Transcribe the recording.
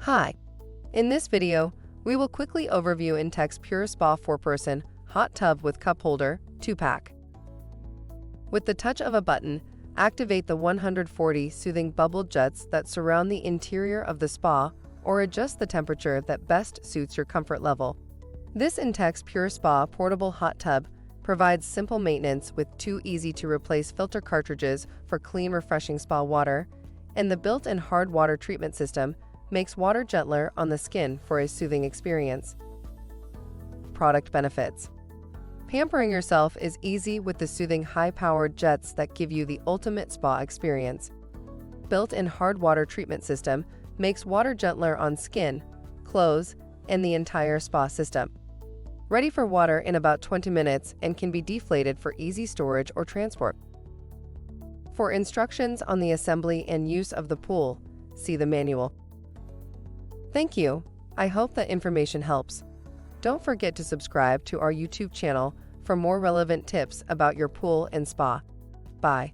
Hi. In this video, we will quickly overview Intex PureSpa 4-person hot tub with cup holder 2-pack. With the touch of a button, activate the 140 soothing bubble jets that surround the interior of the spa or adjust the temperature that best suits your comfort level. This Intex PureSpa portable hot tub provides simple maintenance with 2 easy-to-replace filter cartridges for clean, refreshing spa water, and the built-in hard water treatment system makes water gentler on the skin for a soothing experience. Product benefits. Pampering yourself is easy with the soothing high-powered jets that give you the ultimate spa experience. Built-in hard water treatment system makes water gentler on skin, clothes, and the entire spa system. Ready for water in about 20 minutes and can be deflated for easy storage or transport. For instructions on the assembly and use of the pool, see the manual. Thank you. I hope that information helps. Don't forget to subscribe to our YouTube channel for more relevant tips about your pool and spa. Bye.